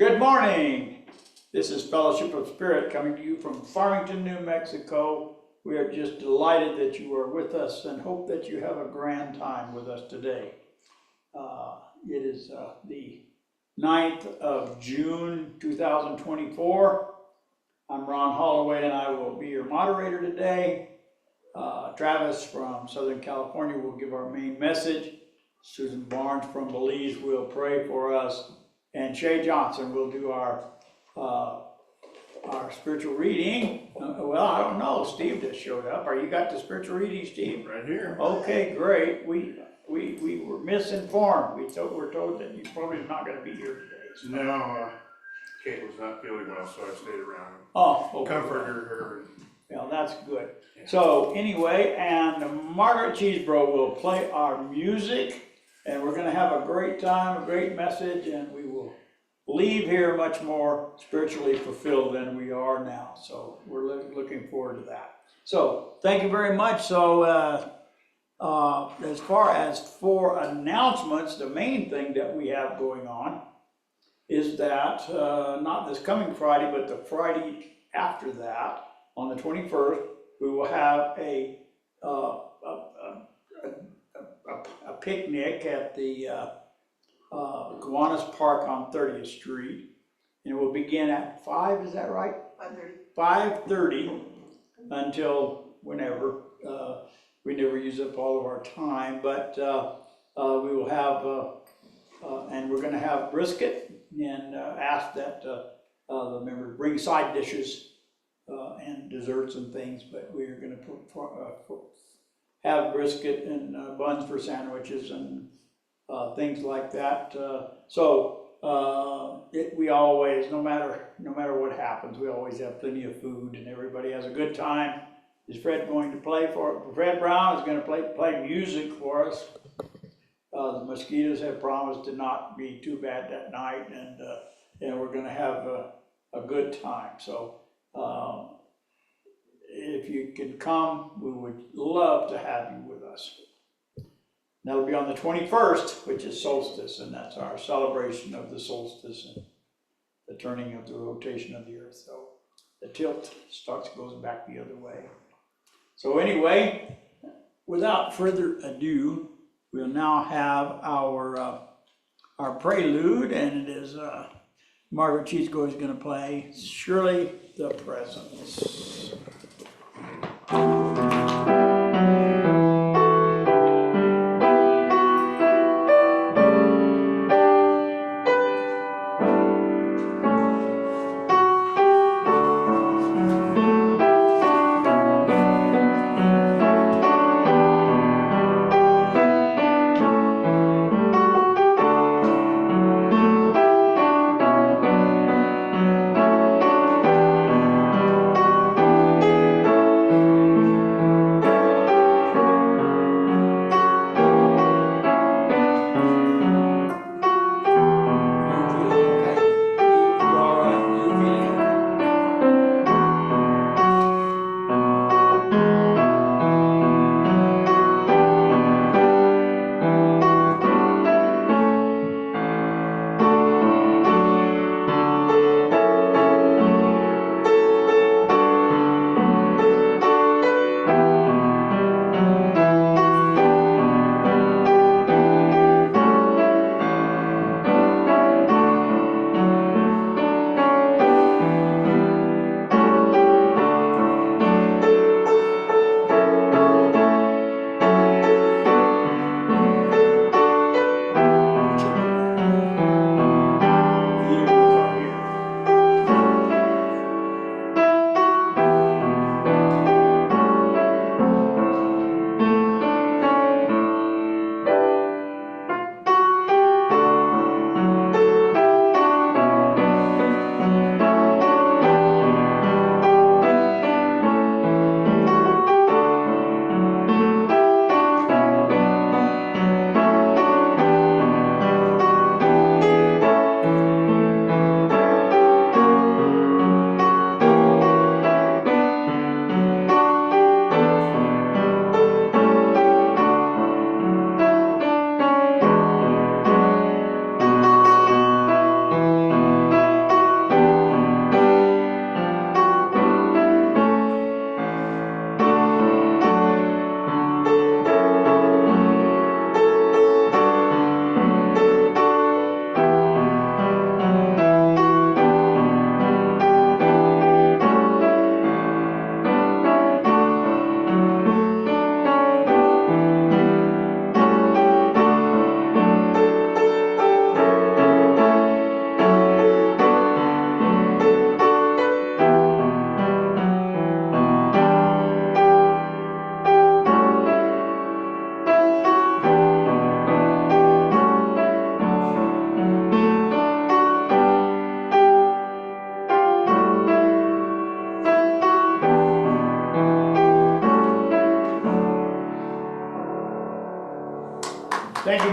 Good morning. This is Fellowship of Spirit coming to you from Farmington, New Mexico. We are just delighted that you are with us and hope that you have a grand time with us today. It is the 9th of June, 2024. I'm Ron Holloway and I will be your moderator today. Travis from Southern California will give our main message. Susan Barnes from Belize will pray for us. And Shay Johnson will do our spiritual reading. Well, I don't know. Steve just showed up. Are you got the spiritual reading, Steve? Right here. Okay, great. We were misinformed. We're told that you probably not going to be here today. So. No, Kate was not feeling well, so I stayed around. Oh, okay. Comforted her. Well, that's good. Yeah. So anyway, and Margaret Cheesebro will play our music. And we're going to have a great time, a great message, and we will leave here much more spiritually fulfilled than we are now. So we're looking forward to that. So thank you very much. So as far as for announcements, the main thing that we have going on is that not this coming Friday, but the Friday after that, on the 21st, we will have a picnic at the Kiwanis Park on 30th Street. And it will begin at 5, is that right? 5:30. 5:30 until whenever. We never use up all of our time, but we will have, and we're going to have brisket and ask that the members bring side dishes and desserts and things, but we're going to have brisket and buns for sandwiches and things like that. We always, no matter what happens, we always have plenty of food and everybody has a good time. Is Fred going to play Fred Brown is going to play music for us. The mosquitoes have promised to not be too bad that night, and we're going to have a good time. So if you can come, we would love to have you with us. That'll be on the 21st, which is solstice, and that's our celebration of the solstice and the turning of the rotation of the earth. So the tilt goes back the other way. So anyway, without further ado, we'll now have our prelude, and it is Margaret Cheesebro is going to play Surely the Presence.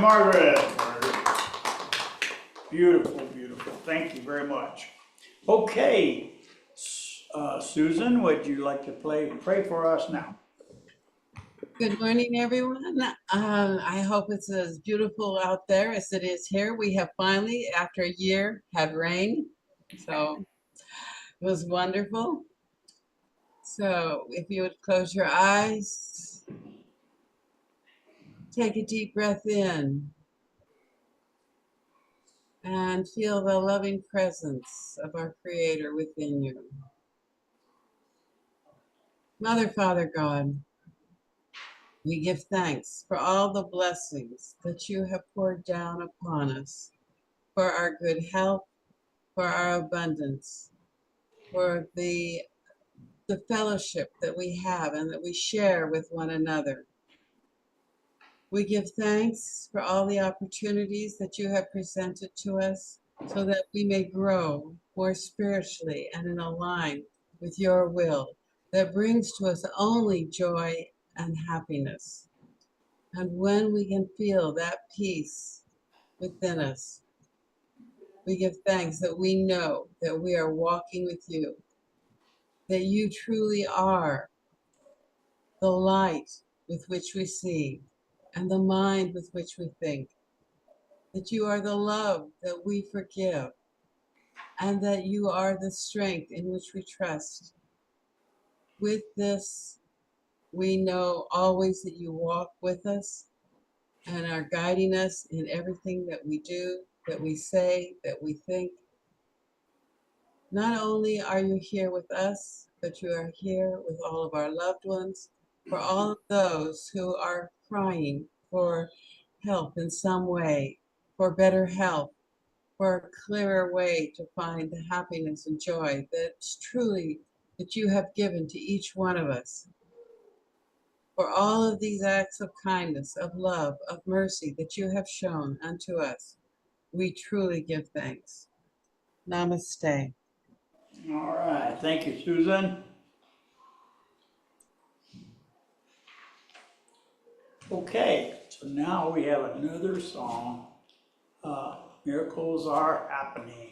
Margaret. Beautiful, beautiful. Thank you very much. Okay, Susan, would you like to pray for us now? Good morning, everyone. I hope it's as beautiful out there as it is here. We have finally, after a year, had rain. So it was wonderful. So if you would close your eyes, take a deep breath in and feel the loving presence of our Creator within you. Mother, Father, God, we give thanks for all the blessings that you have poured down upon us, for our good health, for our abundance, for the fellowship that we have and that we share with one another. We give thanks for all the opportunities that you have presented to us so that we may grow more spiritually and in line with your will that brings to us only joy and happiness. And when we can feel that peace within us, we give thanks that we know that we are walking with you, that you truly are the light with which we see and the mind with which we think, that you are the love that we forgive, and that you are the strength in which we trust. With this, we know always that you walk with us and are guiding us in everything that we do, that we say, that we think. Not only are you here with us, but you are here with all of our loved ones, for all of those who are crying for help in some way, for better health, for a clearer way to find the happiness and joy that's truly that you have given to each one of us. For all of these acts of kindness, of love, of mercy that you have shown unto us, we truly give thanks. Namaste. All right, thank you, Susan. Okay, so now we have another song, Miracles Are Happening.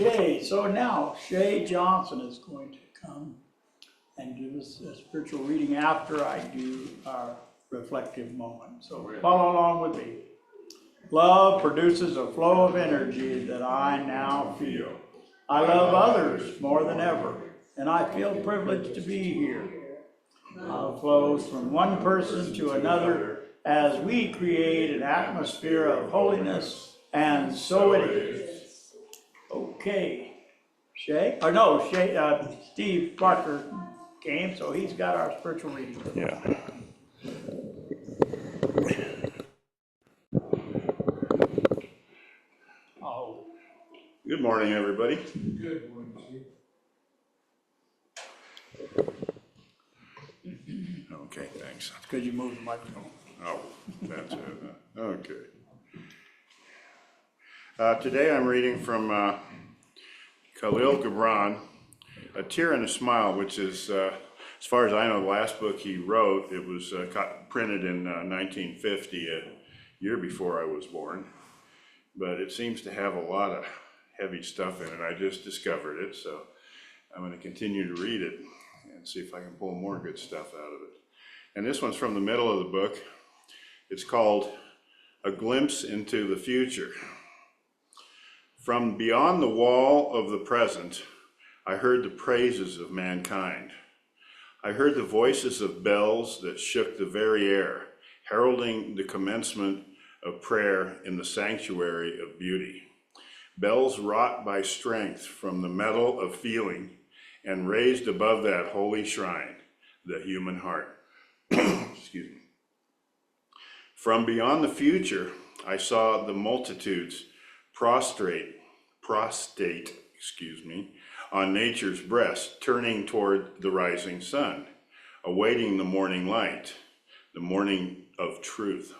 Okay, so now Shay Johnson is going to come and give us a spiritual reading after I do our reflective moment. So follow along with me. Love produces a flow of energy that I now feel. I love others more than ever, and I feel privileged to be here. Love flows from one person to another as we create an atmosphere of holiness, and so it is. Okay, Shay, Steve Parker, came, so he's got our spiritual reading. Yeah. Oh, Good morning, everybody. Good morning, Steve. Okay, thanks. because you moved the microphone. Oh, that's it. Okay. Today I'm reading from Khalil Gibran, A Tear and a Smile, which is, as far as I know, the last book he wrote. It was printed in 1950, a year before I was born. But it seems to have a lot of heavy stuff in it. I just discovered it, so I'm going to continue to read it and see if I can pull more good stuff out of it. And this one's from the middle of the book. It's called A Glimpse into the Future. From beyond the wall of the present, I heard the praises of mankind. I heard the voices of bells that shook the very air, heralding the commencement of prayer in the sanctuary of beauty. Bells wrought by strength from the metal of feeling and raised above that holy shrine, the human heart. Excuse me. From beyond the future, I saw the multitudes prostrate, on nature's breast, turning toward the rising sun, awaiting the morning light, the morning of truth.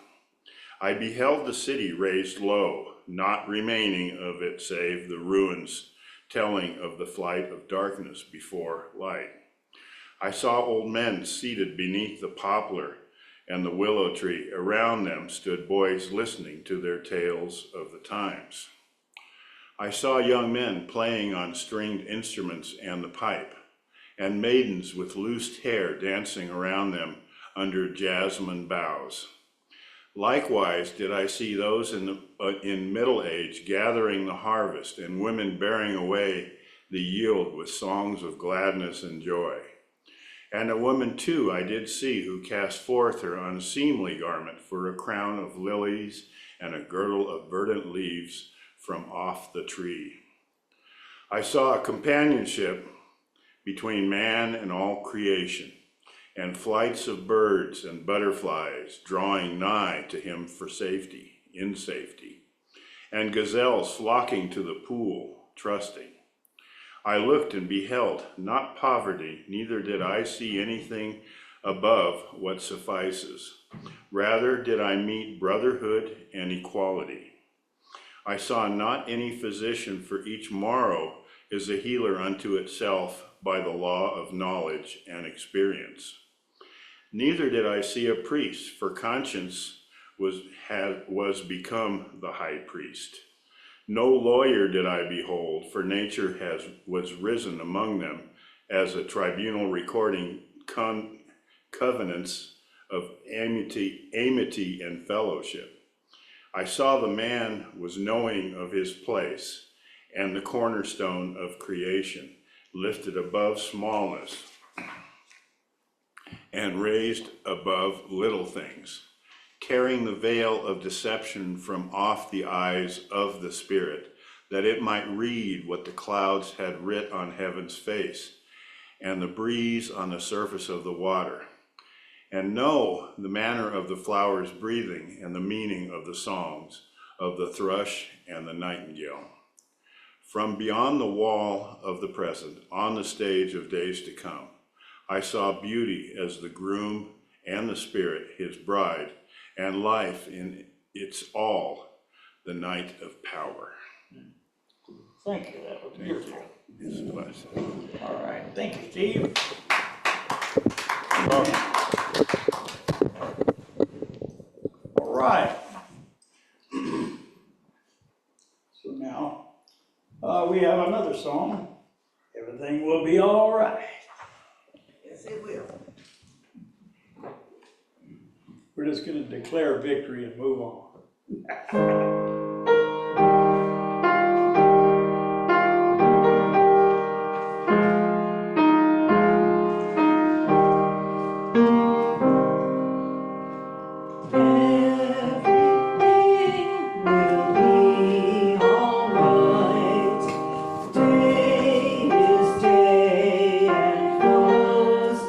I beheld the city raised low, not remaining of it save the ruins, telling of the flight of darkness before light. I saw old men seated beneath the poplar and the willow tree. Around them stood boys listening to their tales of the times. I saw young men playing on stringed instruments and the pipe, and maidens with loosed hair dancing around them under jasmine boughs. Likewise did I see those in middle age gathering the harvest, and women bearing away the yield with songs of gladness and joy. And a woman too I did see, who cast forth her unseemly garment for a crown of lilies and a girdle of verdant leaves from off the tree. I saw a companionship between man and all creation, and flights of birds and butterflies drawing nigh to him for safety, in safety, and gazelles flocking to the pool, trusting. I looked and beheld not poverty, neither did I see anything above what suffices. Rather did I meet brotherhood and equality. I saw not any physician, for each morrow is a healer unto itself by the law of knowledge and experience. Neither did I see a priest, for conscience was become the high priest. No lawyer did I behold, for nature was risen among them as a tribunal recording covenants of amity and fellowship. I saw the man was knowing of his place, and the cornerstone of creation, lifted above smallness and raised above little things, carrying the veil of deception from off the eyes of the Spirit, that it might read what the clouds had writ on heaven's face, and the breeze on the surface of the water, and know the manner of the flowers breathing, and the meaning of the songs of the thrush and the nightingale. From beyond the wall of the present, on the stage of days to come, I saw beauty as the groom and the Spirit, his bride, and life in its all, the night of power. Thank you, that was beautiful. It's a blessing. All right, thank you, Steve. All right. So now, we have another song. Everything will be all right. Yes, it will. We're just gonna declare victory and move on. Day is day and flows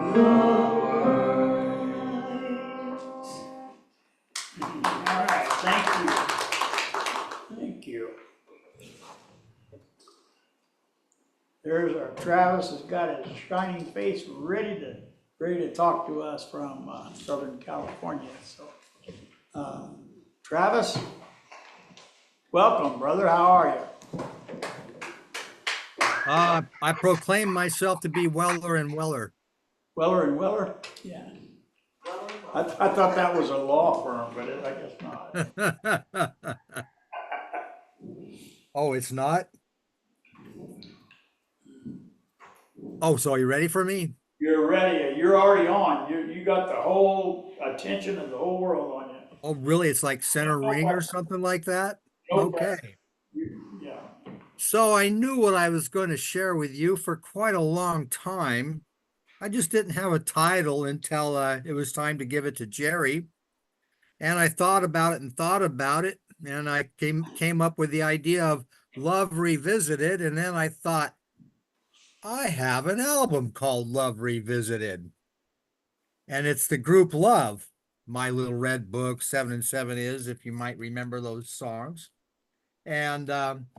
All right, thank you. Thank you. There's our Travis has got his shining face ready to talk to us from Southern California. So, Travis, welcome, brother. How are you? I proclaim myself to be Weller and Weller. Weller and Weller? Yeah. I thought that was a law firm, but I guess not. Oh, it's not? Oh, so are you ready for me? You're ready. You're already on. You got the whole attention of the whole world on you. Oh, really? It's like center ring or something like that? No Okay. Yeah. So I knew what I was going to share with you for quite a long time. I just didn't have a title until it was time to give it to Jerry. And I thought about it and thought about it. And I came up with the idea of Love Revisited. And then I thought, I have an album called Love Revisited. And it's the group Love. My Little Red Book, 7 and 7 is, if you might remember those songs. And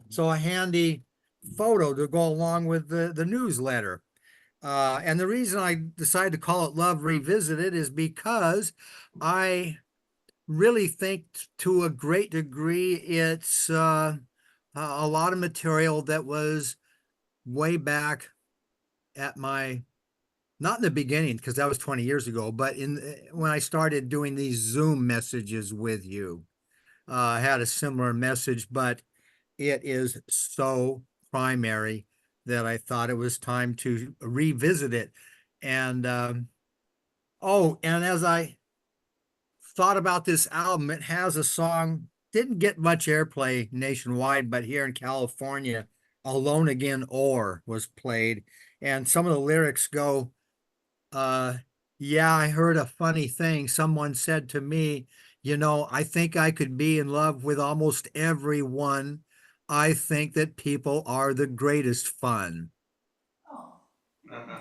so a handy photo to go along with the newsletter. And the reason I decided to call it Love Revisited is because I really think to a great degree it's a lot of material that was way back at my, not in the beginning, because that was 20 years ago, but when I started doing these Zoom messages with you. I had a similar message, but it is so primary that I thought it was time to revisit it. And and as I thought about this album, it has a song, didn't get much airplay nationwide, but here in California, Alone Again Or was played. And some of the lyrics go, yeah, I heard a funny thing. Someone said to me, you know, I think I could be in love with almost everyone. I think that people are the greatest fun.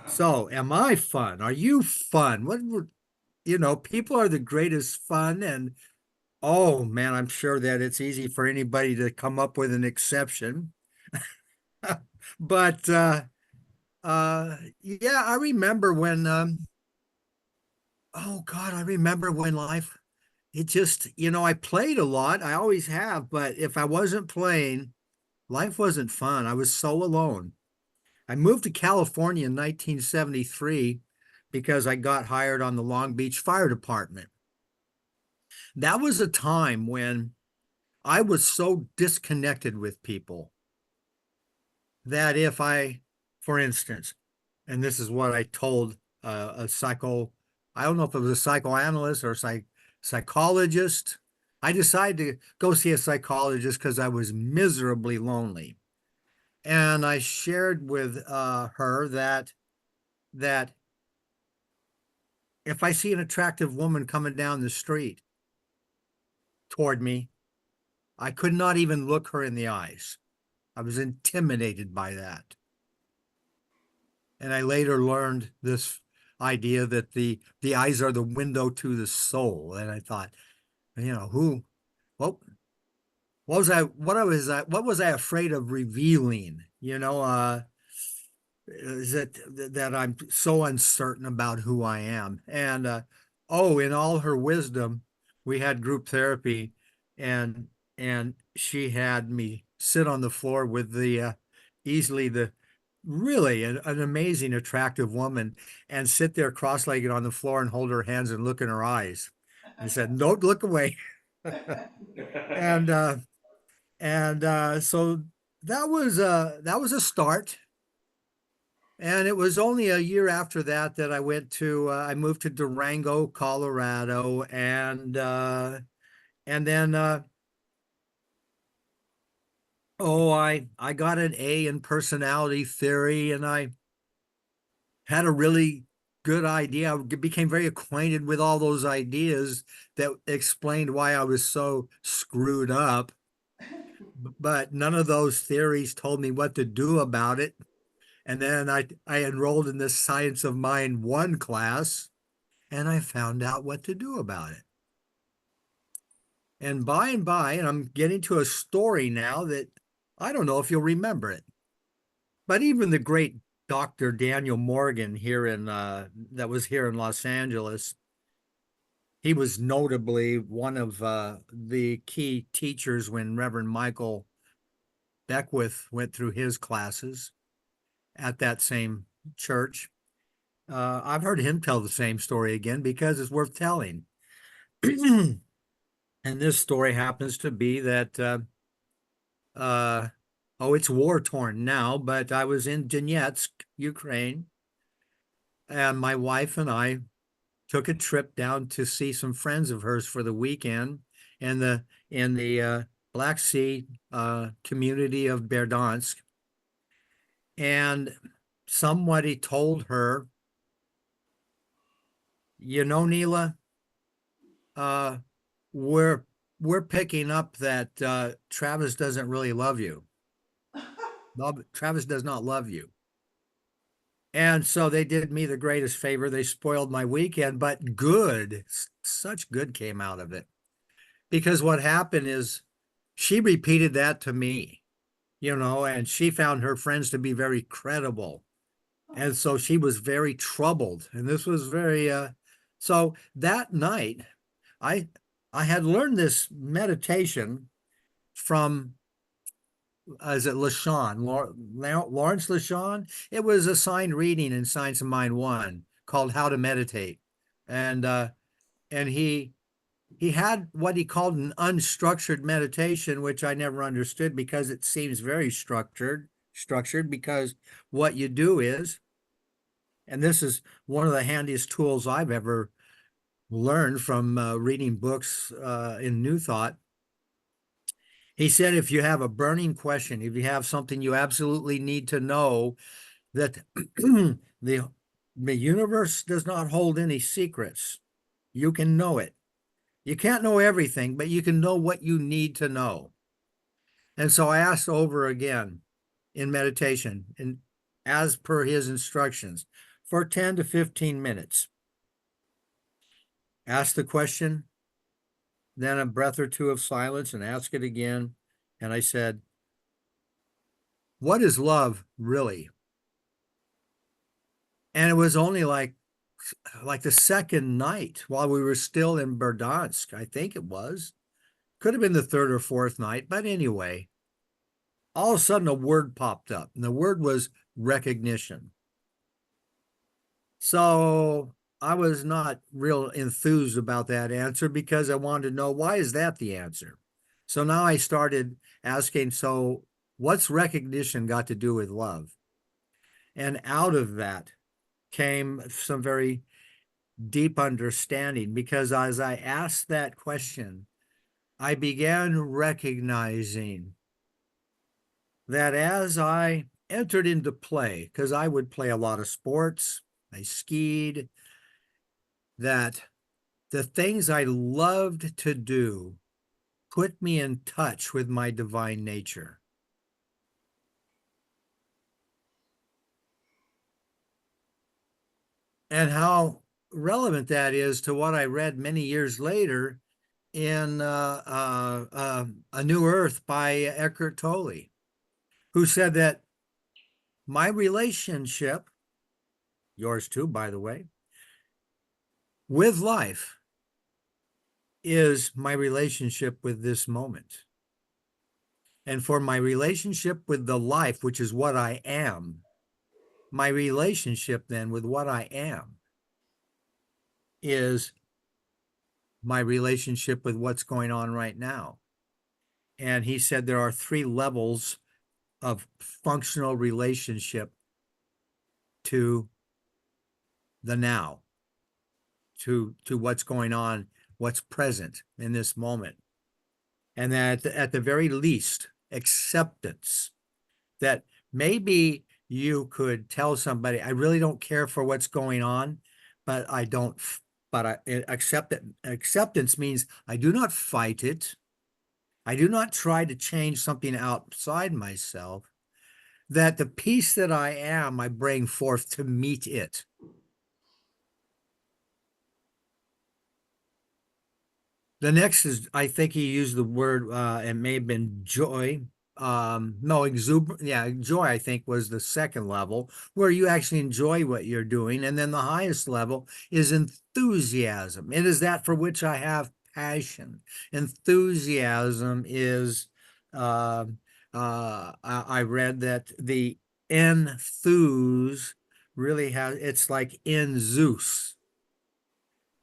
So, am I fun? Are you fun? People are the greatest fun. And oh man, I'm sure that it's easy for anybody to come up with an exception. But yeah, I remember when oh God, I remember when life, it just, I played a lot. I always have, but if I wasn't playing, life wasn't fun. I was so alone. I moved to California in 1973 because I got hired on the Long Beach Fire Department. That was a time when I was so disconnected with people that if I, for instance, and this is what I told I don't know if it was a psychoanalyst or psychologist. I decided to go see a psychologist because I was miserably lonely. And I shared with her that if I see an attractive woman coming down the street toward me, I could not even look her in the eyes. I was intimidated by that. And I later learned this idea that the eyes are the window to the soul. And I thought, what was I afraid of revealing? Is that I'm so uncertain about who I am. And in all her wisdom, we had group therapy, and she had me sit on the floor with the really an amazing, attractive woman, and sit there cross-legged on the floor and hold her hands and look in her eyes, and said, "Don't look away." And so that was a start. And it was only a year after that that I moved to Durango, Colorado, and then I got an A in personality theory, and I had a really good idea. I became very acquainted with all those ideas that explained why I was so screwed up. But none of those theories told me what to do about it. And then I enrolled in this Science of Mind 1 class, and I found out what to do about it. And by and by, and I'm getting to a story now that I don't know if you'll remember it, but even the great Dr. Daniel Morgan here that was here in Los Angeles, he was notably one of the key teachers when Reverend Michael Beckwith went through his classes at that same church. I've heard him tell the same story again because it's worth telling. And this story happens to be that, it's war torn now, but I was in Donetsk, Ukraine, and my wife and I took a trip down to see some friends of hers for the weekend in the Black Sea community of Berdansk. And somebody told her, you know, Neela, we're picking up that Travis doesn't really love you. Travis does not love you. And so they did me the greatest favor. They spoiled my weekend, but such good came out of it. Because what happened is she repeated that to me, and she found her friends to be very credible. And so she was very troubled. And this was very, so that night, I had learned this meditation from, is it LaShawn, Lawrence LaShawn? It was a signed reading in Science of Mind 1 called How to Meditate. And he had what he called an unstructured meditation, which I never understood because it seems very structured because what you do is, and this is one of the handiest tools I've ever learned from reading books in New Thought. He said, if you have a burning question, if you have something you absolutely need to know, that the universe does not hold any secrets, you can know it. You can't know everything, but you can know what you need to know. And so I asked over again in meditation, and as per his instructions, for 10 to 15 minutes. Ask the question, then a breath or two of silence, and ask it again. And I said, what is love really? And it was only like the second night while we were still in Berdansk, I think it was. Could have been the third or fourth night, but anyway, all of a sudden a word popped up, and the word was recognition. So I was not real enthused about that answer because I wanted to know, why is that the answer? So now I started asking, so what's recognition got to do with love? And out of that came some very deep understanding, because as I asked that question, I began recognizing that as I entered into play, because I would play a lot of sports, I skied, that the things I loved to do put me in touch with my divine nature. And how relevant that is to what I read many years later in A New Earth by Eckhart Tolle, who said that my relationship, yours too, by the way, with life is my relationship with this moment. And for my relationship with the life, which is what I am, my relationship then with what I am is my relationship with what's going on right now. And he said there are 3 levels of functional relationship to the now, to what's going on, what's present in this moment. And that at the very least, acceptance, that maybe you could tell somebody, I really don't care for what's going on, but I accept it. Acceptance means I do not fight it. I do not try to change something outside myself, that the peace that I am, I bring forth to meet it. The next is, I think he used the word, it may have been joy. No, exuberant. Yeah, joy, I think, was the second level where you actually enjoy what you're doing. And then the highest level is enthusiasm. It is that for which I have passion. Enthusiasm is, I read that the enthuse really has, it's like in Zeus.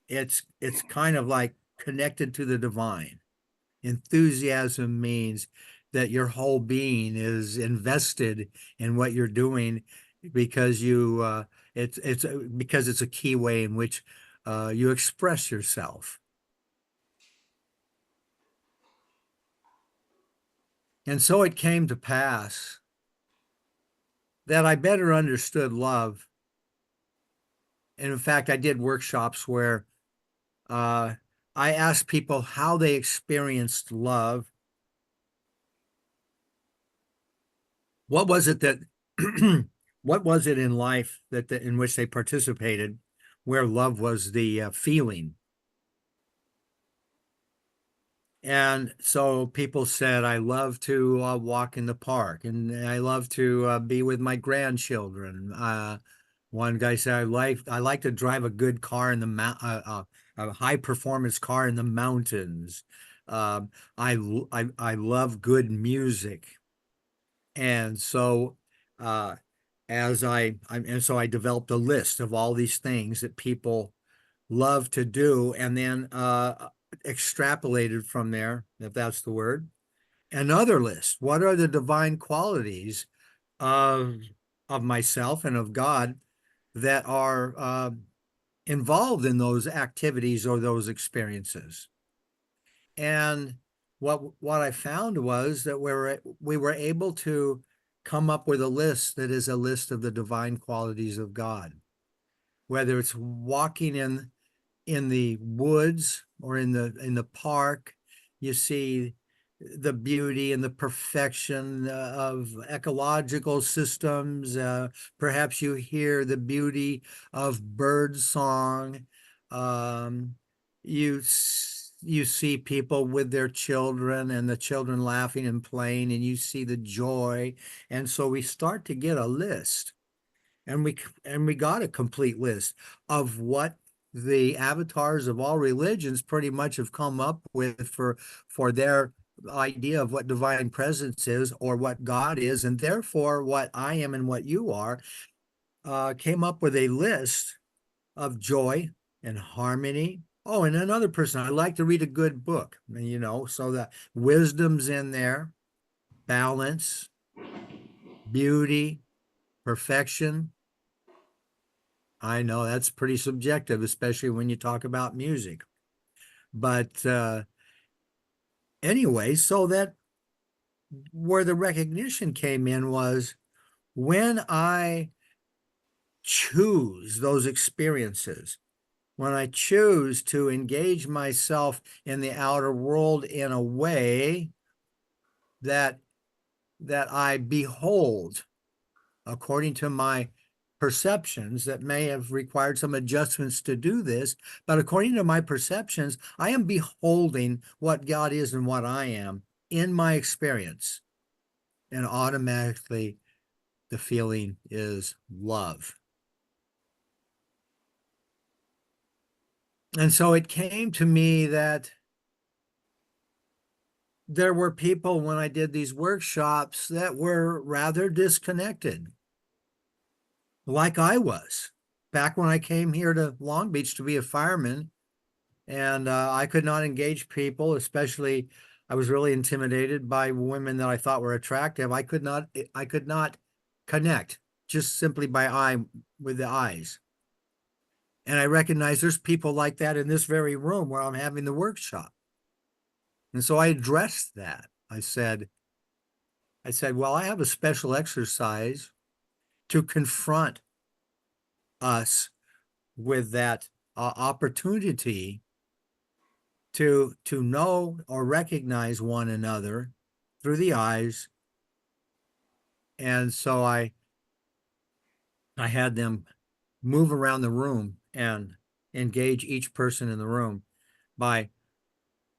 It's kind of like connected to the divine. Enthusiasm means that your whole being is invested in what you're doing because because it's a key way in which you express yourself. And so it came to pass that I better understood love. And in fact, I did workshops where I asked people how they experienced love. What was it that, what was it in life in which they participated where love was the feeling? And so people said, I love to walk in the park, and I love to be with my grandchildren. One guy said, I like to drive a good car in a high performance car in the mountains. I love good music. And so and so I developed a list of all these things that people love to do, and then extrapolated from there, if that's the word, another list. What are the divine qualities of myself and of God that are involved in those activities or those experiences? And what I found was that we were able to come up with a list that is a list of the divine qualities of God, whether it's walking in the woods or in the park. You see the beauty and the perfection of ecological systems. Perhaps you hear the beauty of bird song. You you see people with their children and the children laughing and playing, and you see the joy. And so we start to get a list, and we got a complete list of what the avatars of all religions pretty much have come up with for their idea of what divine presence is or what God is, and therefore what I am and what you are, came up with a list of joy and harmony. Oh, and another person, I like to read a good book, so that wisdom's in there, balance, beauty, perfection. I know that's pretty subjective, especially when you talk about music. But anyway, so that where the recognition came in was when I choose those experiences, when I choose to engage myself in the outer world in a way that I behold according to my perceptions, that may have required some adjustments to do this, but according to my perceptions, I am beholding what God is and what I am in my experience. And automatically the feeling is love. And so it came to me that there were people when I did these workshops that were rather disconnected, like I was back when I came here to Long Beach to be a fireman. And I could not engage people, especially I was really intimidated by women that I thought were attractive. I could not connect just simply with the eyes. And I recognize there's people like that in this very room where I'm having the workshop. And so I addressed that. I said, well, I have a special exercise to confront us with that opportunity to know or recognize one another through the eyes And so I had them move around the room and engage each person in the room by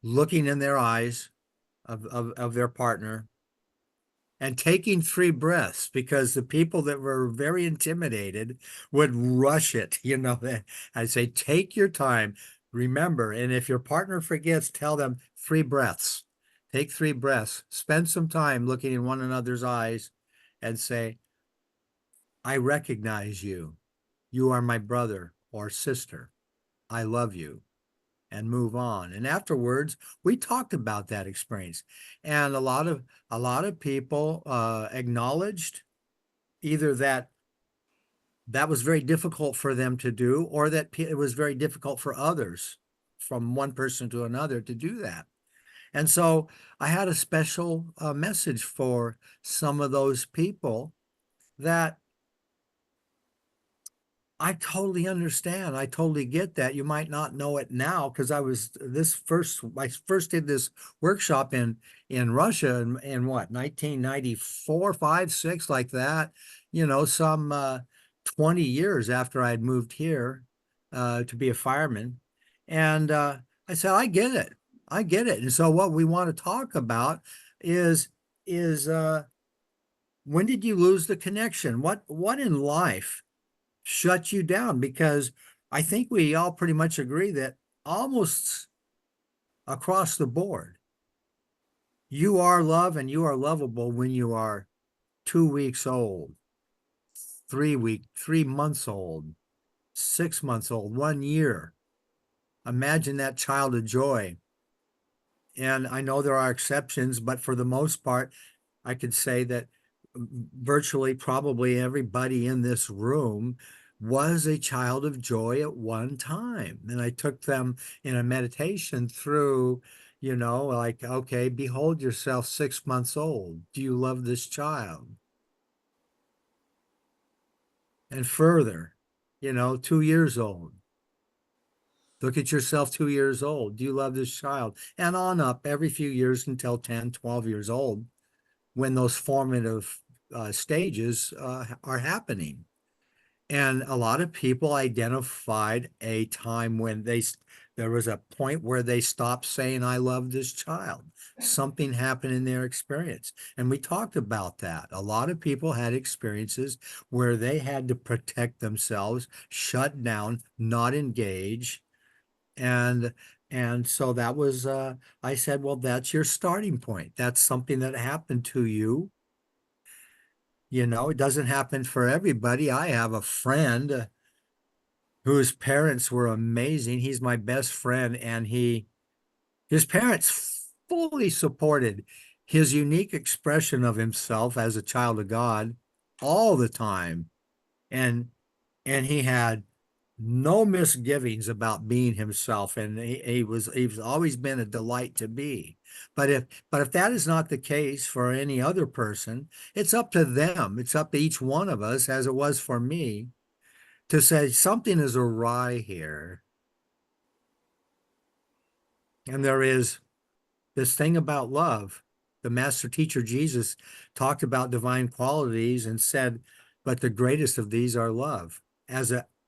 looking in their eyes of their partner and taking 3 breaths, because the people that were very intimidated would rush it. I'd say, take your time, remember. And if your partner forgets, tell them 3 breaths. Take 3 breaths, spend some time looking in one another's eyes and say, I recognize you. You are my brother or sister. I love you, and move on. And afterwards, we talked about that experience. And a lot of people acknowledged either that was very difficult for them to do, or that it was very difficult for others, from one person to another, to do that. And so I had a special message for some of those people that I totally understand. I totally get that. You might not know it now, because I first did this workshop in Russia in what, 1994, 5, 6, like that. Some 20 years after I'd moved here to be a fireman. And I said, I get it. I get it. And so what we want to talk about is when did you lose the connection? What in life shut you down? Because I think we all pretty much agree that almost across the board, you are love and you are lovable when you are 2 weeks old, 3 months old, 6 months old, 1 year. Imagine that child of joy. And I know there are exceptions, but for the most part, I could say that virtually probably everybody in this room was a child of joy at one time. And I took them in a meditation through, like, okay, behold yourself 6 months old. Do you love this child? And further, 2 years old. Look at yourself 2 years old. Do you love this child? And on up every few years until 10, 12 years old, when those formative stages are happening. And a lot of people identified a time when there was a point where they stopped saying, I love this child. Something happened in their experience. And we talked about that. A lot of people had experiences where they had to protect themselves, shut down, not engage. And so that was, I said, well, that's your starting point. That's something that happened to you. It doesn't happen for everybody. I have a friend whose parents were amazing. He's my best friend, and his parents fully supported his unique expression of himself as a child of God all the time. And he had no misgivings about being himself, and he's always been a delight to be. But if that is not the case for any other person, it's up to them. It's up to each one of us, as it was for me, to say something is awry here. And there is this thing about love. The master teacher Jesus talked about divine qualities and said, but the greatest of these are love.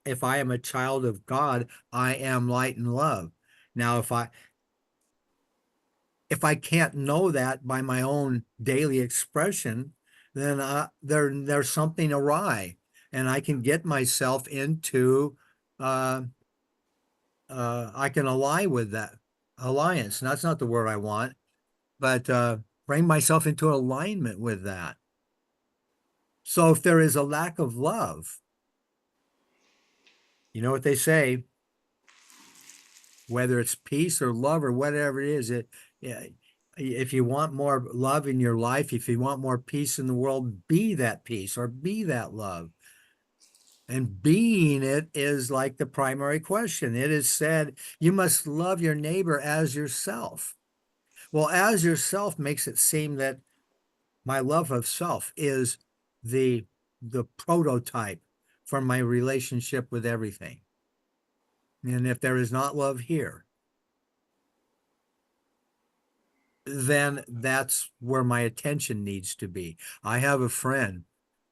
If I am a child of God, I am light and love. Now, if I can't know that by my own daily expression, then there's something awry, and I can get myself into I can ally with that alliance. And that's not the word I want, but bring myself into alignment with that. So if there is a lack of love, you know what they say, whether it's peace or love or whatever it is, if you want more love in your life, if you want more peace in the world, be that peace or be that love. And being it is like the primary question. It is said, you must love your neighbor as yourself. Well, as yourself makes it seem that my love of self is the prototype for my relationship with everything. And if there is not love here, then that's where my attention needs to be. I have a friend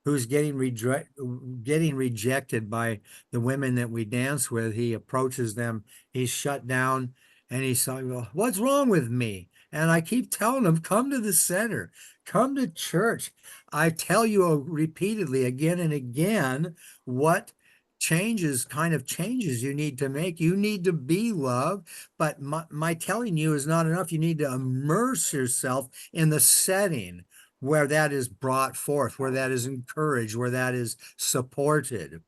who's getting rejected by the women that we dance with. He approaches them, he's shut down, and he's saying, well, what's wrong with me? And I keep telling him, come to the center, come to church. I tell you repeatedly again and again what kind of changes you need to make. You need to be loved, but my telling you is not enough. You need to immerse yourself in the setting where that is brought forth, where that is encouraged, where that is supported.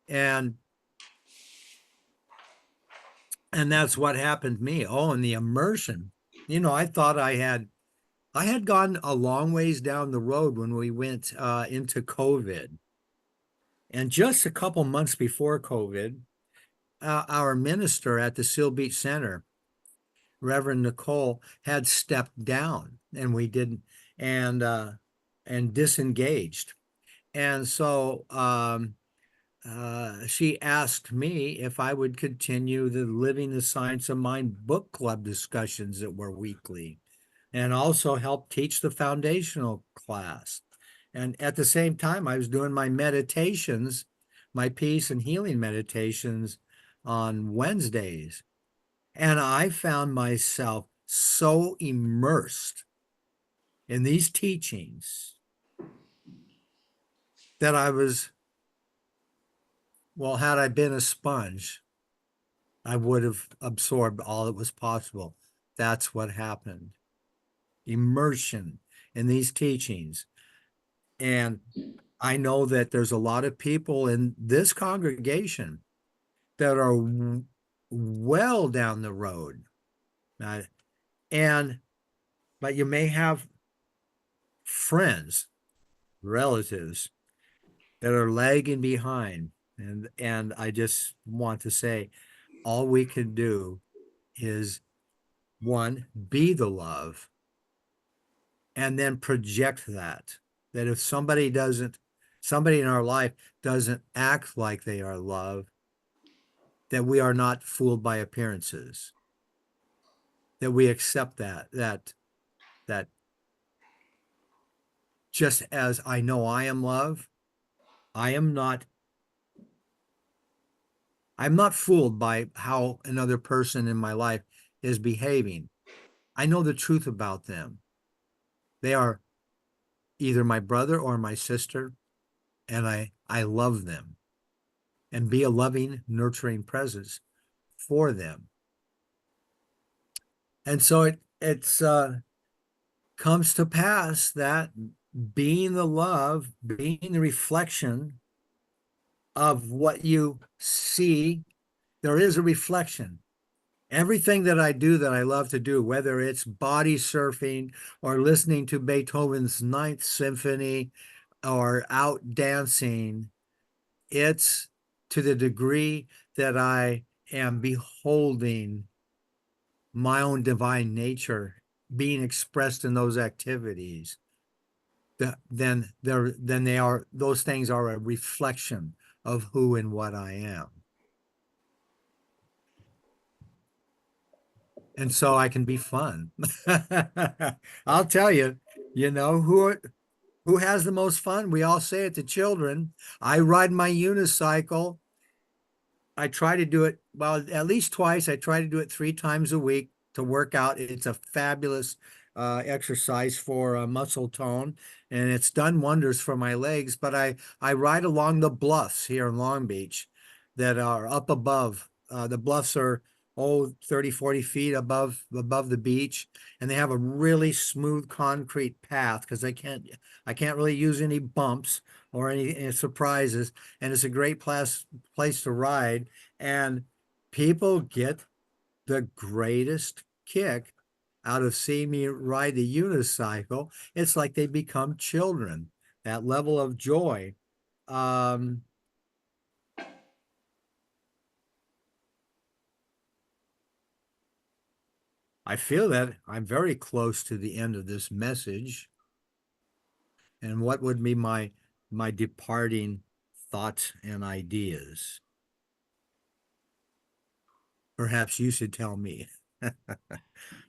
And that's what happened to me. Oh, and the immersion. I thought I had gone a long ways down the road when we went into COVID. And just a couple months before COVID, our minister at the Seal Beach Center, Reverend Nicole, had stepped down, and we didn't, and disengaged. And so she asked me if I would continue the Living the Science of Mind book club discussions that were weekly, and also help teach the foundational class. And at the same time, I was doing my meditations, my peace and healing meditations on Wednesdays. And I found myself so immersed in these teachings that I was, well, had I been a sponge, I would have absorbed all that was possible. That's what happened. Immersion in these teachings. And I know that there's a lot of people in this congregation that are well down the road. But you may have friends, relatives that are lagging behind. And I just want to say, all we can do is, one, be the love, and then project that if somebody in our life doesn't act like they are loved, that we are not fooled by appearances, that we accept that just as I know I am loved, I'm not fooled by how another person in my life is behaving. I know the truth about them. They are either my brother or my sister, and I love them, and be a loving, nurturing presence for them. And so it's comes to pass that being the love, being the reflection of what you see, there is a reflection. Everything that I do that I love to do, whether it's body surfing or listening to Beethoven's Ninth Symphony or out dancing, it's to the degree that I am beholding my own divine nature being expressed in those activities, then those things are a reflection of who and what I am. And so I can be fun. I'll tell you, who has the most fun? We all say it to children. I ride my unicycle. I try to do it, well, at least twice. I try to do it 3 times a week to work out. It's a fabulous exercise for muscle tone, and it's done wonders for my legs. But I ride along the bluffs here in Long Beach that are up above. The bluffs are 30, 40 feet above the beach, and they have a really smooth concrete path because I can't really use any bumps or any surprises, and it's a great place to ride. And people get the greatest kick out of seeing me ride the unicycle. It's like they become children, that level of joy. I feel that I'm very close to the end of this message. And what would be my departing thoughts and ideas? Perhaps you should tell me.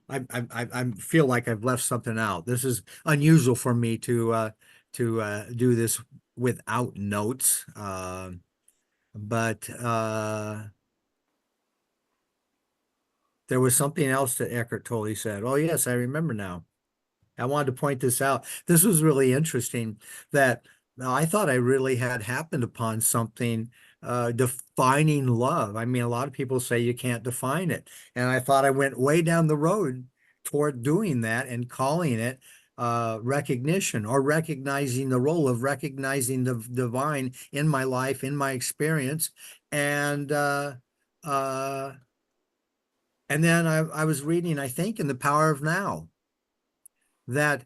I feel like I've left something out. This is unusual for me to do this without notes. But there was something else that Eckhart Tolle said. Oh, yes, I remember now. I wanted to point this out. This was really interesting that I thought I really had happened upon something defining love. I mean, a lot of people say you can't define it. And I thought I went way down the road toward doing that and calling it recognition, or recognizing the role of recognizing the divine in my life, in my experience. And uh, and then I was reading, I think, in The Power of Now, that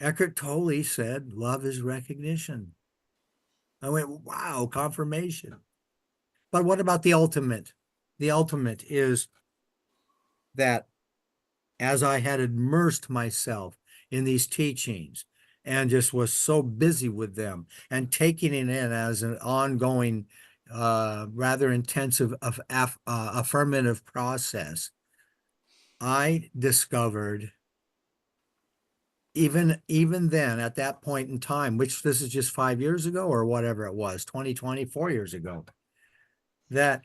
Eckhart Tolle said, love is recognition. I went, wow, confirmation. But what about the ultimate? The ultimate is that as I had immersed myself in these teachings and just was so busy with them and taking it in as an ongoing, rather intensive affirmative process, I discovered even then, at that point in time, which this is just 5 years ago or whatever it was, 4 years ago, that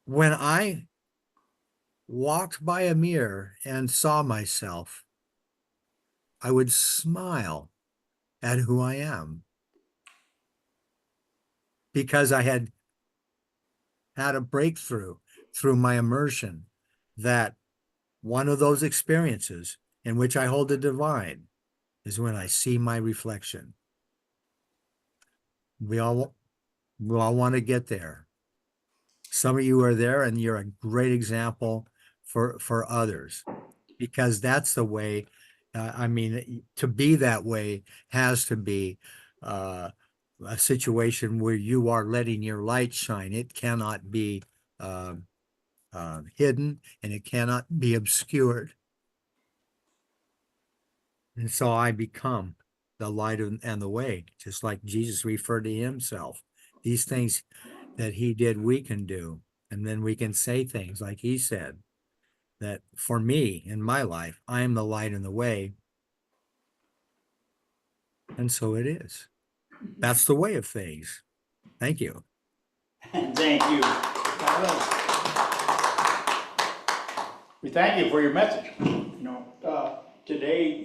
when I walked by a mirror and saw myself, I would smile at who I am, because I had had a breakthrough through my immersion, that one of those experiences in which I hold the divine is when I see my reflection. We all want to get there. Some of you are there, and you're a great example for others, because that's the way. I mean, to be that way has to be a situation where you are letting your light shine. It cannot be hidden, and it cannot be obscured. And so I become the light and the way, just like Jesus referred to himself. These things that he did, we can do. And then we can say things like he said, that for me in my life, I am the light and the way. And so it is. That's the way of things. Thank you. And thank you. We thank you for your message. You know, today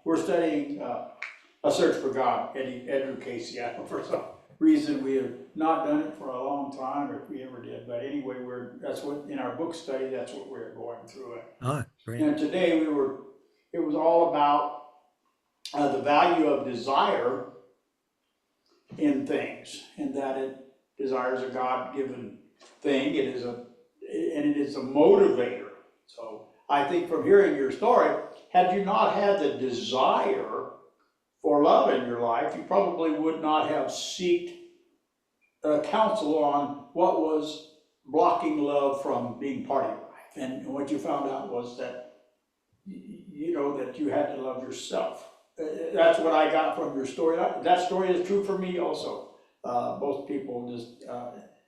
we're studying A Search for God, Edgar Casey. I know for some reason we have not done it for a long time, or if we ever did. But anyway, that's what in our book study, that's what we're going through it. Great. And today it was all about the value of desire in things, and that desire is a God-given thing. It is a motivator. So I think from hearing your story, had you not had the desire for love in your life, you probably would not have sought counsel on what was blocking love from being part of your life. And what you found out was that that you had to love yourself. That's what I got from your story. That story is true for me also. Both people just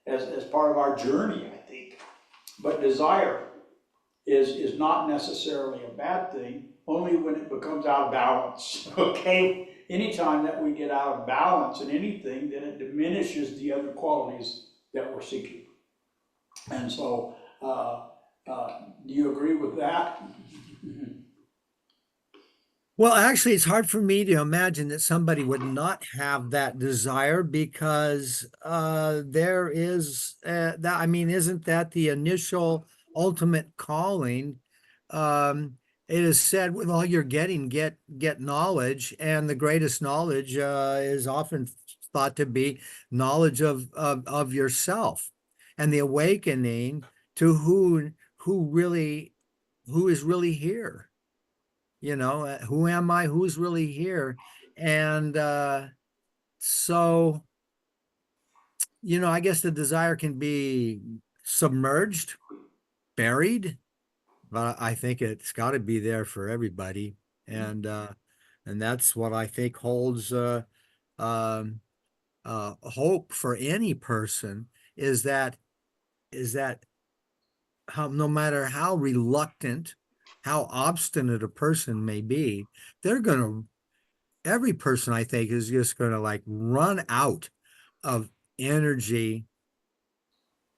as part of our journey, I think. But desire is not necessarily a bad thing, only when it becomes out of balance. Okay? Anytime that we get out of balance in anything, then it diminishes the other qualities that we're seeking. And so, do you agree with that? Well, actually, it's hard for me to imagine that somebody would not have that desire, because there is that. I mean, isn't that the initial ultimate calling? It is said, with all you're getting, get knowledge, and the greatest knowledge is often thought to be knowledge of yourself, and the awakening to who is really here. Who am I? Who's really here? And so, I guess the desire can be submerged, buried, but I think it's got to be there for everybody. And that's what I think holds hope for any person, is that no matter how reluctant, how obstinate a person may be, they're going to every person I think is just going to like run out of energy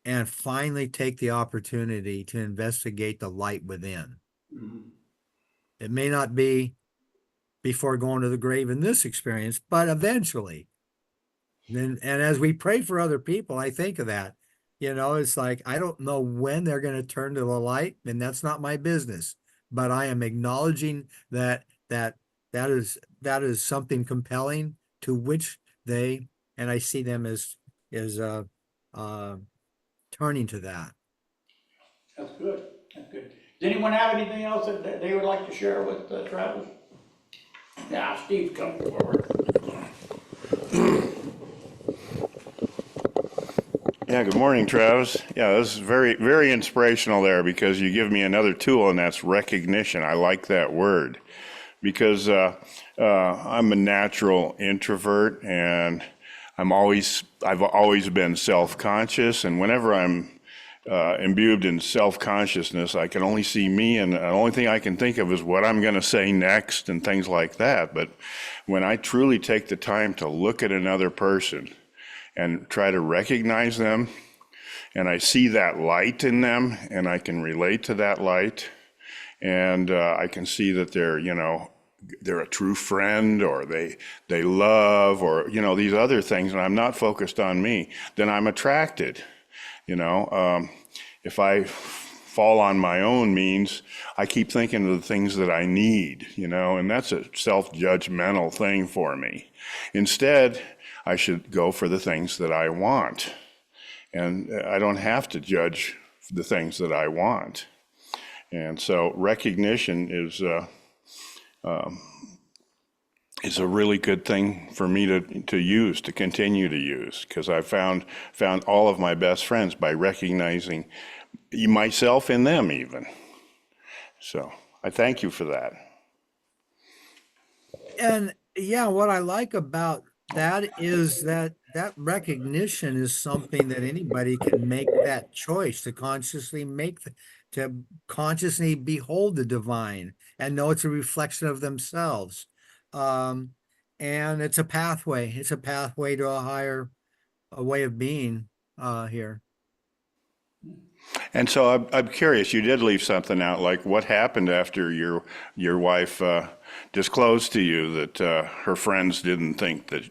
and finally take the opportunity to investigate the light within. Mhm. It may not be before going to the grave in this experience, but eventually. And as we pray for other people, I think of that. It's like I don't know when they're going to turn to the light, and that's not my business. But I am acknowledging that is something compelling to which and I see them as uh turning to that. That's good, that's good. Does anyone have anything else that they would like to share with Travis? Yeah, Steve, come forward. Yeah, good morning, Travis. Yeah, this is very, very inspirational there because you give me another tool, and that's recognition. I like that word because I'm a natural introvert, and I've always been self-conscious, and whenever I'm imbued in self-consciousness, I can only see me, and the only thing I can think of is what I'm going to say next and things like that. But when I truly take the time to look at another person and try to recognize them, and I see that light in them, and I can relate to that light, and I can see that they're a true friend, or they love, or these other things, and I'm not focused on me, then I'm attracted. If I fall on my own means, I keep thinking of the things that I need, and that's a self-judgmental thing for me. Instead, I should go for the things that I want. And I don't have to judge the things that I want. And so recognition is a really good thing for me to use, to continue to use, because I found all of my best friends by recognizing myself in them even. So I thank you for that. And yeah, what I like about that is that recognition is something that anybody can make that choice to to consciously behold the divine and know it's a reflection of themselves. Um, and it's a pathway. It's a pathway to a way of being here. And so I'm curious, you did leave something out, like what happened after your wife disclosed to you that her friends didn't think that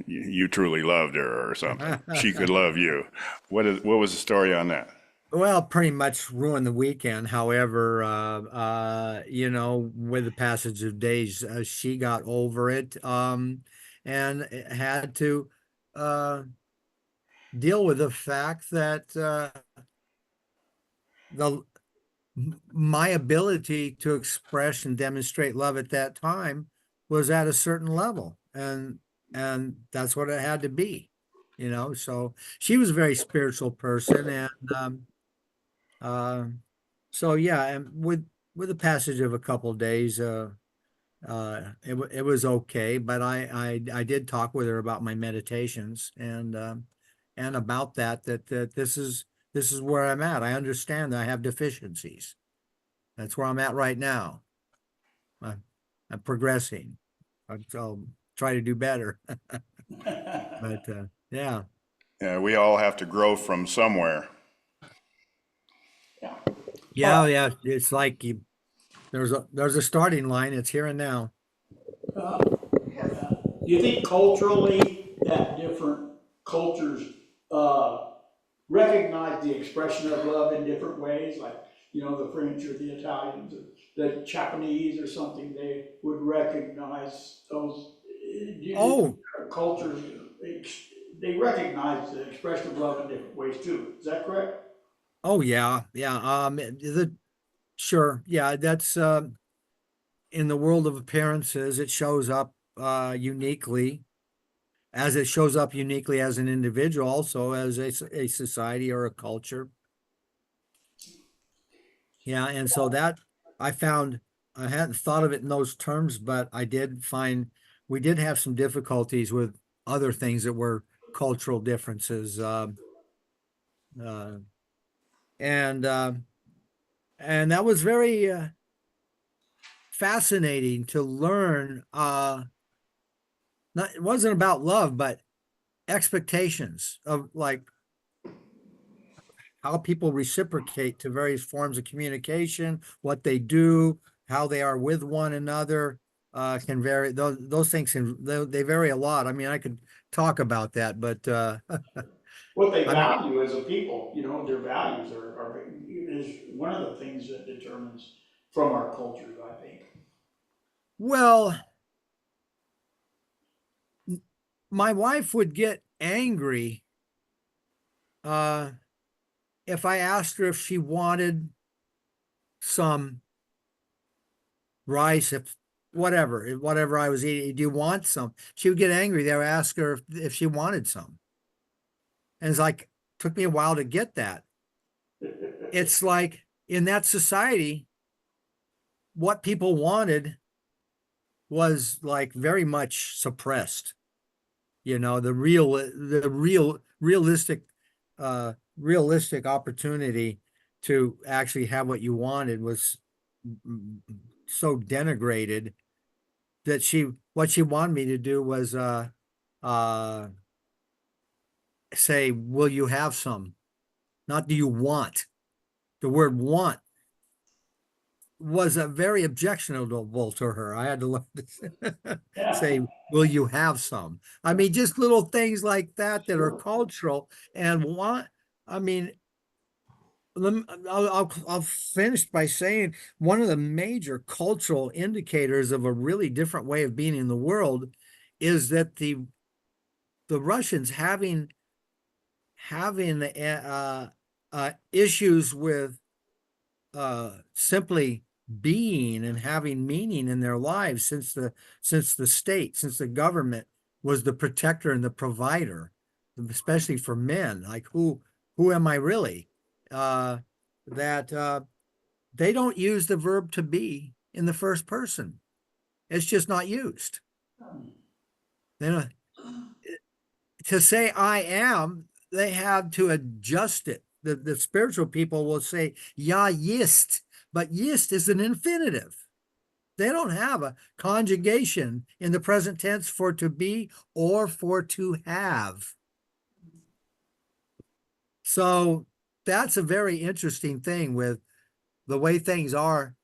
you truly loved her or something. She could love you. What was the story on that? Well, pretty much ruined the weekend. However, with the passage of days, she got over it, and had to uh, deal with the fact that the my ability to express and demonstrate love at that time was at a certain level, and that's what it had to be, So she was a very spiritual person, and uh, so yeah, and with the passage of a couple of days, it was okay. But I did talk with her about my meditations and about that this is where I'm at. I understand that I have deficiencies. That's where I'm at right now. I'm progressing. I'll try to do better. But yeah. Yeah, we all have to grow from somewhere. Yeah. Yeah. It's like there's a starting line. It's here and now. Do you think culturally that different cultures recognize the expression of love in different ways, like, the French or the Italians or the Japanese or something, they would recognize those Oh, cultures, they recognize the expression of love in different ways too. Is that correct? oh yeah. Sure. Yeah, that's in the world of appearances, it shows up uniquely, as it shows up uniquely as an individual, also as a society or a culture. Yeah, and so that I found I hadn't thought of it in those terms, but I did find we did have some difficulties with other things that were cultural differences. Uh, and uh, and that was very fascinating to learn. Not, it wasn't about love, but expectations of like how people reciprocate to various forms of communication, what they do, how they are with one another, can vary. Those things can, they vary a lot. I mean, I could talk about that, but What they I mean, value as a people, you know, their values is one of the things that determines from our cultures, I think. well, my wife would get angry uh, if I asked her if she wanted some rice, if whatever I was eating, do you want some? She would get angry. They would ask her if she wanted some. And it's like, took me a while to get that. It's like in that society, what people wanted was like very much suppressed. You know, realistic opportunity to actually have what you wanted was so denigrated that what she wanted me to do was uh say, will you have some? Not do you want. The word want was a very objectionable to her. I had to learn to Yeah. say, will you have some? I mean, just little things like that that are Sure. cultural and want, I mean, I'll finish by saying one of the major cultural indicators of a really different way of being in the world is that the Russians having issues with simply being and having meaning in their lives since the state, since the government was the protector and the provider, especially for men. Like who am I really? That they don't use the verb to be in the first person. It's just not used. They don't, to say I am, they have to adjust it. The spiritual people will say, ja ist, but ist is an infinitive. They don't have a conjugation in the present tense for to be or for to have. So that's a very interesting thing with the way things are,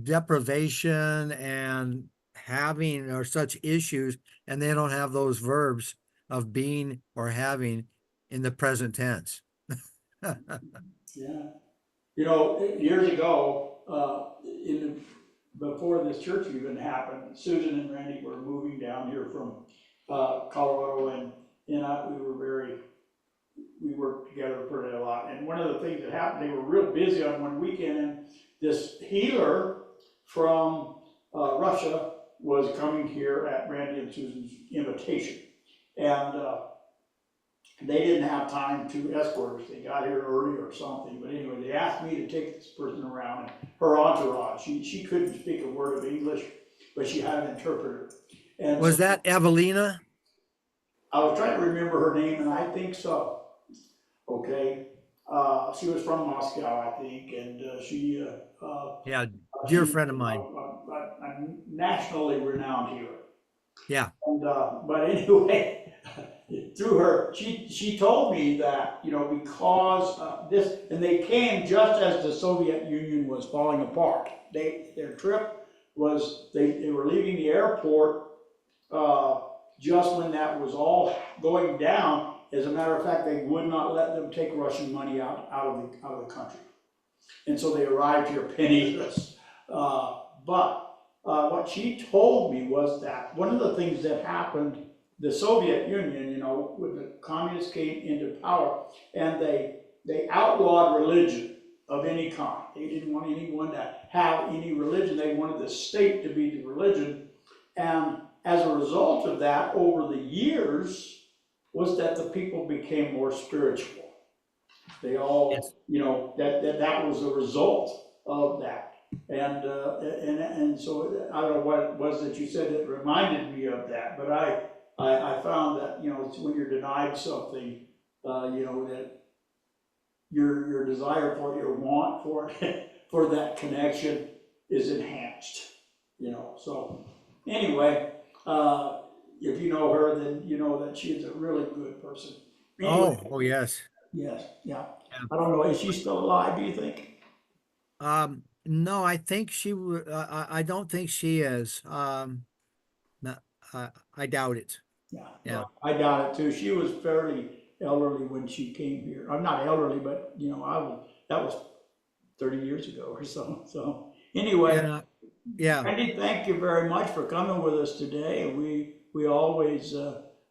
deprivation and having are such issues, and they don't have those verbs of being or having in the present tense. Yeah. You know, years ago, before this church even happened, Susan and Randy were moving down here from Colorado, and we worked together pretty a lot. And one of the things that happened, they were real busy on one weekend, and this healer from Russia was coming here at Randy and Susan's invitation. And they didn't have time to escort us. They got here early or something. But anyway, they asked me to take this person around, and her entourage. She couldn't speak a word of English, but she had an interpreter. And Was so that Evelina? I was trying to remember her name, and I think so. Okay. She was from Moscow, I think, and Yeah, dear she's friend of mine. a nationally renowned healer. Yeah. And but anyway, through her, she told me that, you know, because this, and they came just as the Soviet Union was falling apart. Their trip was, they were leaving the airport just when that was all going down. As a matter of fact, they would not let them take Russian money out of the country, and so they arrived here penniless. But what she told me was that one of the things that happened, the Soviet Union, you know, when the communists came into power, and they outlawed religion of any kind. They didn't want anyone to have any religion. They wanted the state to be the religion. And as a result of that, over the years, was that the people became more spiritual. They all, Yes. you know, that was the result of that. And so I don't know what it was that you said that reminded me of that, but I found that, you know, it's when you're denied something, you know, that your desire for it, your want for it, for that connection, is enhanced, you know, so, anyway, if you know her, then you know that she is a really good person. Anyway, Oh, yes. yes, yeah, Yeah. I don't know, is she still alive, do you think? No, I think I don't think she is. No, I doubt it. Yeah, Yeah. well, I doubt it too. She was fairly elderly when she came here. I'm not elderly, but you know, that was 30 years ago or so. So anyway, And, yeah. Randy, thank you very much for coming with us today. And we always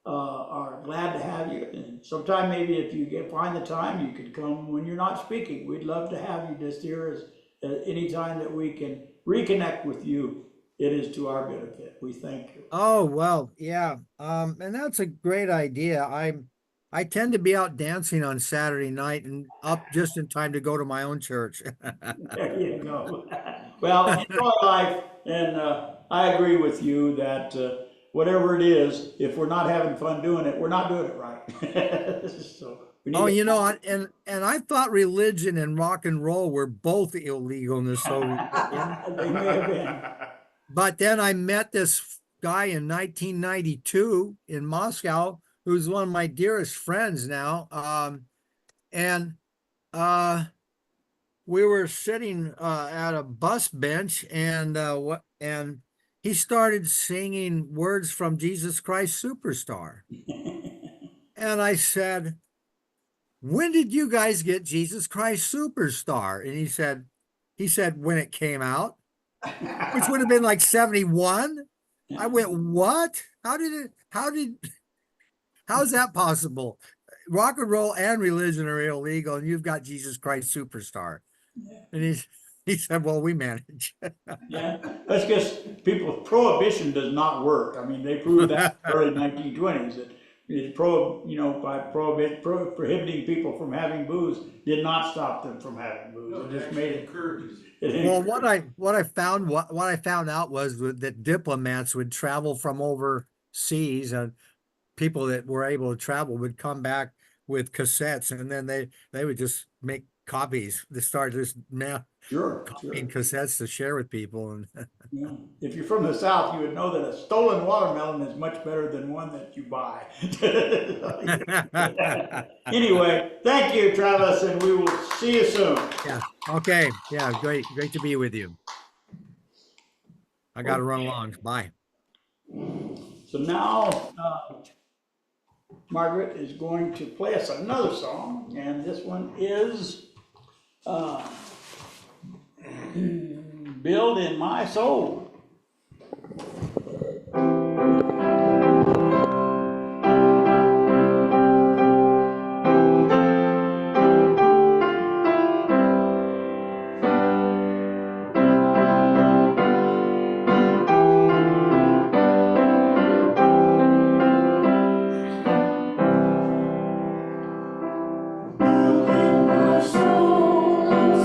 are glad to have you. And sometime maybe if you find the time, you could come when you're not speaking. We'd love to have you just here as any time that we can reconnect with you. It is to our benefit. We thank you. Oh, well, yeah. And that's a great idea. I tend to be out dancing on Saturday night and up just in time to go to my own church. There you go. Well, enjoy life, and I agree with you that whatever it is, if we're not having fun doing it, we're not doing it right. So we need Oh, to- you know, and I thought religion and rock and roll were both illegal in the Soviet Union. They may have been. But then I met this guy in 1992 in Moscow, who's one of my dearest friends now. And we were sitting at a bus bench, and he started singing words from Jesus Christ Superstar. And I said, "When did you guys get Jesus Christ Superstar?" And he said, "When it came out," which would have been like 71. I went, "What? How's that possible? Rock and roll and religion are illegal, and you've got Jesus Christ Superstar." And he said, "Well, we manage." Yeah, that's because prohibition does not work. I mean, they proved that in the early 1920s that by prohibiting people from having booze did not stop them from having booze. It just made it encourages it. Well, what I found out was that diplomats would travel from overseas, and people that were able to travel would come back with cassettes, and then they would just make copies. They started just Sure. copying cassettes to share with people. And Yeah. If you're from the South, you would know that a stolen watermelon is much better than one that you buy. Anyway, thank you, Travis, and we will see you soon. yeah, okay, yeah, great to be with you. I got to run along. Bye. So now, Margaret is going to play us another song, and this one is Build in My Soul.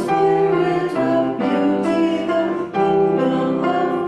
Spirit of beauty, the kingdom of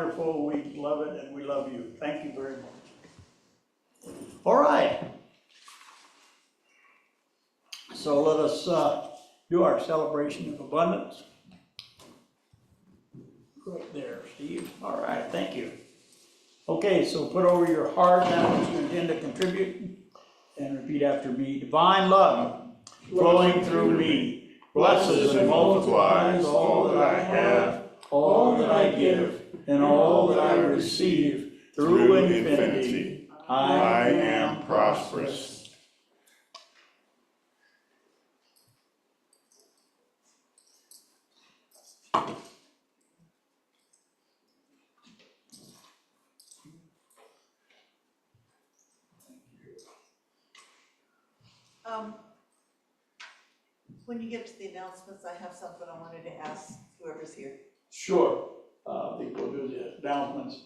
wonderful. We love it and we love you. Thank you very much. All right. So let us do our celebration of abundance. Right there, Steve. All right, thank you. Okay, so put over your heart that which you intend to contribute and repeat after me. Divine love flowing through me blesses and multiplies all that I have, all that I give, and all that I receive through infinity. I am prosperous. When you get to the announcements, I have something I wanted to ask whoever's here. Sure, I think we'll do the announcements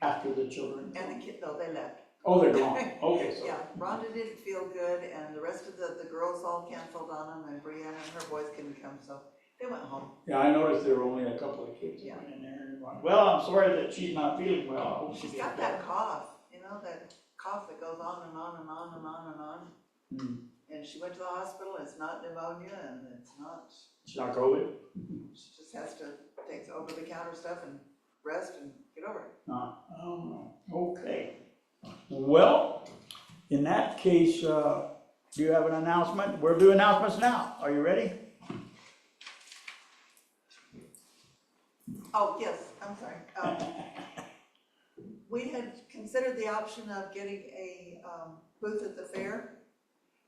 after the children. And the kid, no, they left. Oh, they're gone. Okay, so. Yeah, Rhonda didn't feel good, and the rest of the girls all canceled on them, and Brianna and her boys couldn't come, so they went home. Yeah, I noticed there were only a couple of kids that went in there and went, well, I'm sorry that she's not feeling well. I hope she She's gets got better. that cough, you know, that cough that goes on and on and on and on and on. Hmm. And she went to the hospital, it's not pneumonia, and it's not, It's not COVID? she just has to take over-the-counter stuff and rest and get over it. Oh, okay. Well, in that case, do you have an announcement? We'll do announcements now. Are you ready? Oh, yes, I'm sorry. We had considered the option of getting a booth at the fair,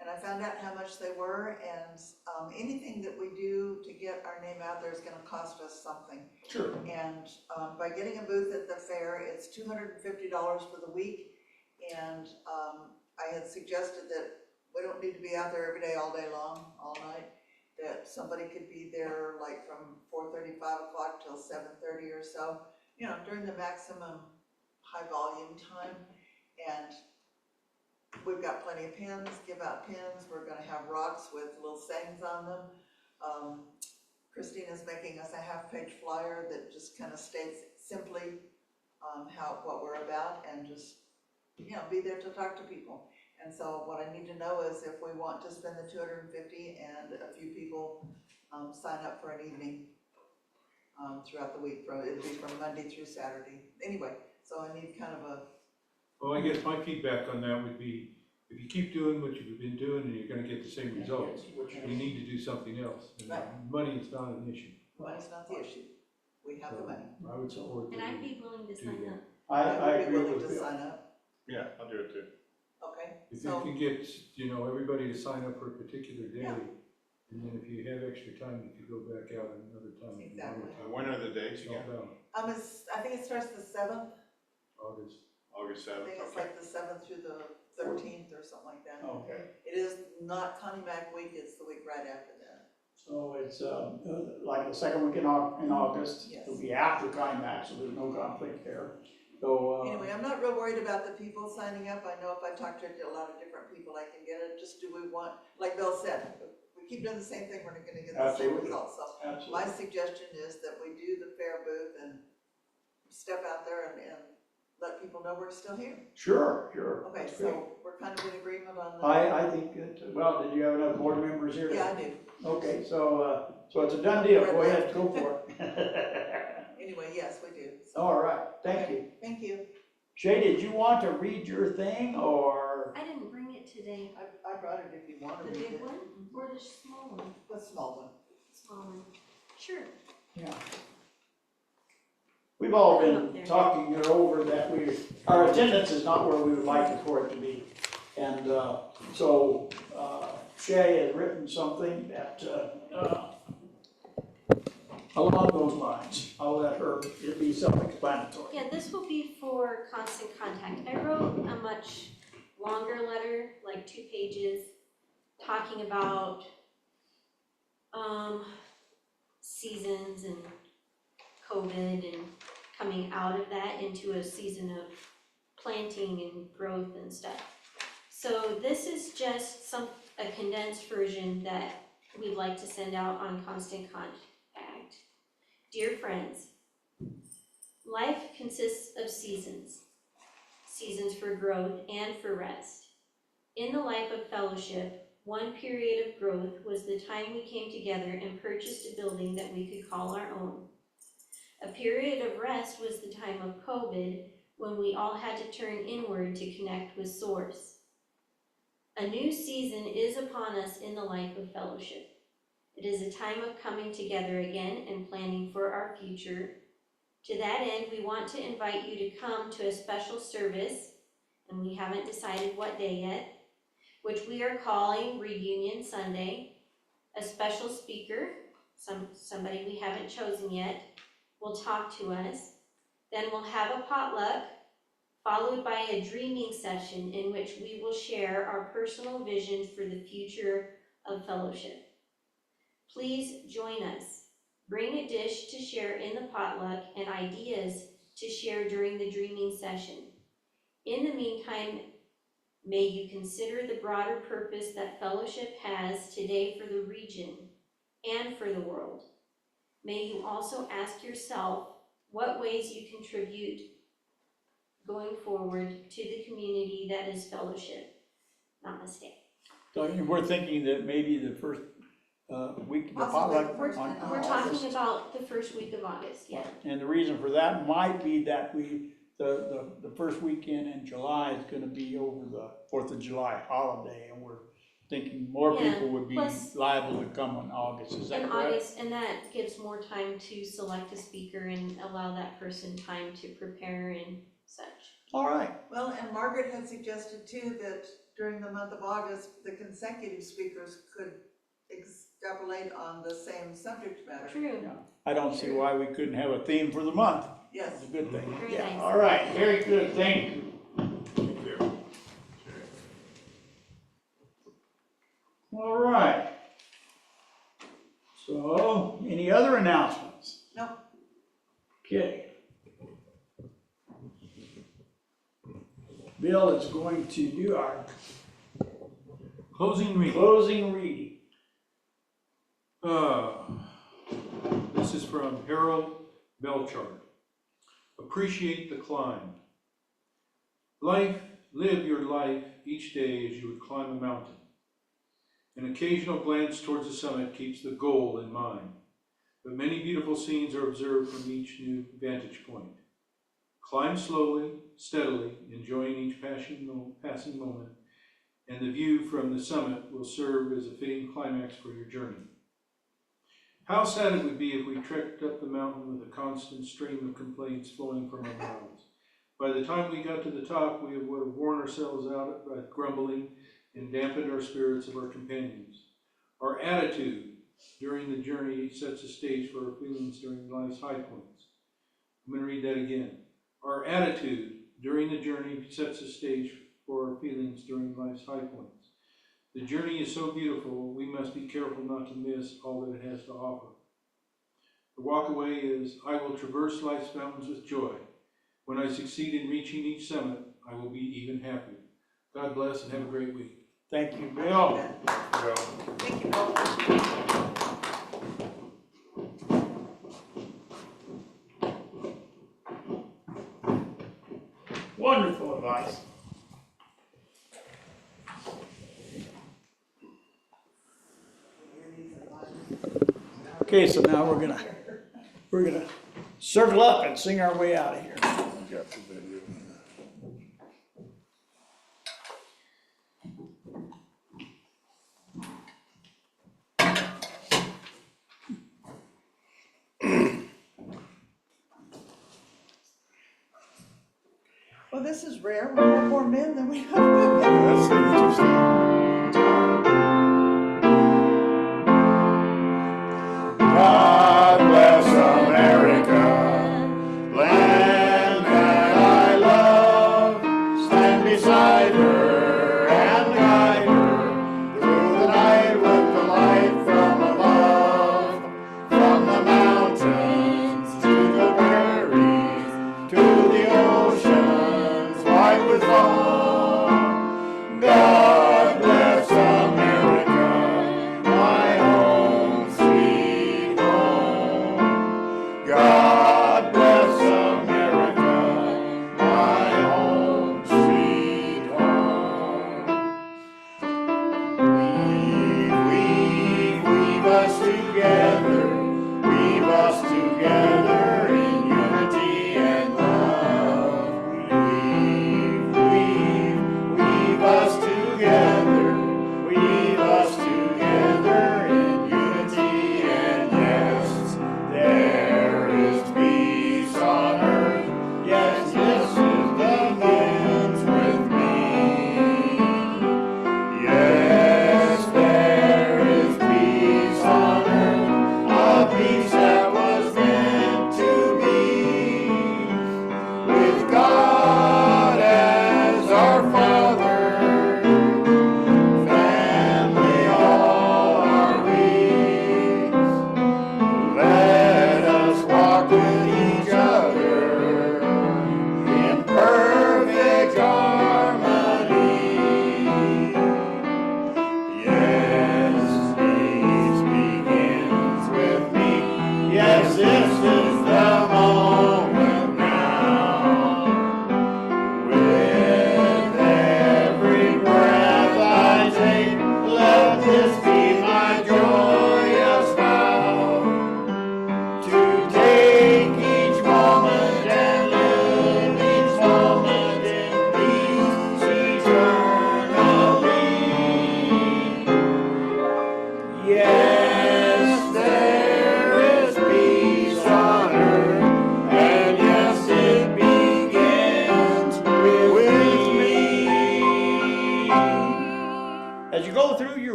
and I found out how much they were, and anything that we do to get our name out there is gonna cost us something. Sure. And by getting a booth at the fair, it's $250 for the week, and I had suggested that we don't need to be out there every day, all day long, all night, that somebody could be there like from 4:30, 5 o'clock till 7:30 or so, you know, during the maximum high volume time. And we've got plenty of pins, give out pins, we're gonna have rocks with little sayings on them. Christine is making us a half-page flyer that just kind of states simply what we're about, and just, you know, be there to talk to people. And so what I need to know is if we want to spend the $250 and a few people sign up for an evening throughout the week, it'll be from Monday through Saturday. Anyway, so I need kind of a, Well, I guess my feedback on that would be, if you keep doing what you've been doing and you're gonna get the same results, you need to do something else. And Right. money is not an issue. money's not the issue. We have the money. I would support And I'd the, be willing to sign up. I would be agree willing with to Bill. sign up. Yeah, I'll do it too. Okay, if you so, can get, you know, everybody to sign up for a particular day, Yeah. and then if you have extra time, you could go back out another time. if you wanted Exactly. to. When are the dates again? Help out. I think it starts the 7th. August. August I 7th? think it's Okay. like the 7th through the 13th or something like that. Okay, It is not Connie Mack week, it's the week right after that. so it's like the second week in August. Yes. It'll be after Connie Mack, so there's no conflict there. So, Anyway, I'm not real worried about the people signing up. I know if I talk to a lot of different people, I can get it. Just do we want, like Bill said, if we keep doing the same thing, we're not gonna get the same Absolutely. results. So absolutely. my suggestion is that we do the fair booth and step out there and let people know we're still here. Sure, sure. Okay, That's great. so we're kind of in agreement on that. I think that, well, did you have enough board members here? Yeah, I do. Okay, so it's a done deal. Go ahead, go for it. Anyway, yes, we do. So, All right, thank you. thank you. Shay, did you want to read your thing or? I didn't bring it today. I brought it if you want The to read big it. one or the small one? The small one. Small one. Sure. Yeah. We've all Put 'em up been there. talking it over that our attendance is not where we would like it for it to be. And so Shay has written something that along those lines. I'll let her, it'll be self-explanatory. Yeah, this will be for Constant Contact. I wrote a much longer letter, like 2 pages, talking about seasons and COVID and coming out of that into a season of planting and growth and stuff. So this is just a condensed version that we'd like to send out on Constant Contact. Dear friends, Life consists of seasons, seasons for growth and for rest. In the life of fellowship, one period of growth was the time we came together and purchased a building that we could call our own. A period of rest was the time of COVID, when we all had to turn inward to connect with Source. A new season is upon us in the life of fellowship. It is a time of coming together again and planning for our future. To that end, we want to invite you to come to a special service, and we haven't decided what day yet, which we are calling Reunion Sunday. A special speaker, somebody we haven't chosen yet, will talk to us. Then we'll have a potluck, followed by a dreaming session in which we will share our personal vision for the future of fellowship. Please join us. Bring a dish to share in the potluck and ideas to share during the dreaming session. In the meantime, may you consider the broader purpose that fellowship has today for the region and for the world. May you also ask yourself what ways you contribute going forward to the community that is fellowship. Namaste. So we're thinking that maybe the first week, the potluck We're on talking August. about the first week of August, yeah. And the reason for that might be that the first weekend in July is gonna be over the 4th of July holiday, and we're thinking more Yeah, people would be plus- liable to come in August, is that In correct? August, and that gives more time to select a speaker and allow that person time to prepare and such. All right, Well, and Margaret had suggested too that during the month of August, the consecutive speakers could extrapolate on the same subject matter. True. yeah, I don't see why we couldn't have a theme for the month, Yes. it's a good thing. Very Yeah, nice. all right, very good, thank you. All right. So, any other announcements? No. Okay. Bill is going to do our Closing reading. closing reading. This is from Harold Belchard. Appreciate the climb. Live your life each day as you would climb a mountain. An occasional glance towards the summit keeps the goal in mind, but many beautiful scenes are observed from each new vantage point. Climb slowly, steadily, enjoying each passing moment, and the view from the summit will serve as a fitting climax for your journey. How sad it would be if we trekked up the mountain with a constant stream of complaints flowing from our mouths. By the time we got to the top, we would have worn ourselves out by grumbling and dampened our spirits of our companions. Our attitude during the journey sets a stage for our feelings during life's high points. I'm going to read that again. Our attitude during the journey sets a stage for our feelings during life's high points. The journey is so beautiful, we must be careful not to miss all that it has to offer. The walkaway is, I will traverse life's mountains with joy. When I succeed in reaching each summit, I will be even happier. God bless and have a great week. Thank you, Bill. Thank you, Bill. Wonderful advice. Okay, so now we're gonna circle up and sing our way out of here. Well, this is rare. We have more men than we have women. That's interesting. God bless America, land that I love. Stand beside her and guide her through the night with the light from above. From the mountains to the prairies, to the oceans white with foam. God bless America, my home, sweet home. God bless America.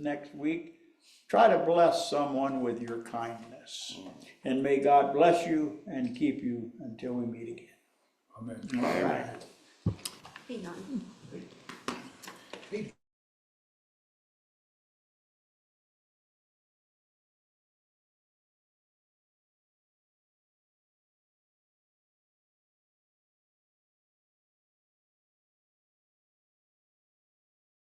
next week, try to bless someone with your kindness. And may God bless you and keep you until we meet again. Amen. All right. Hang on.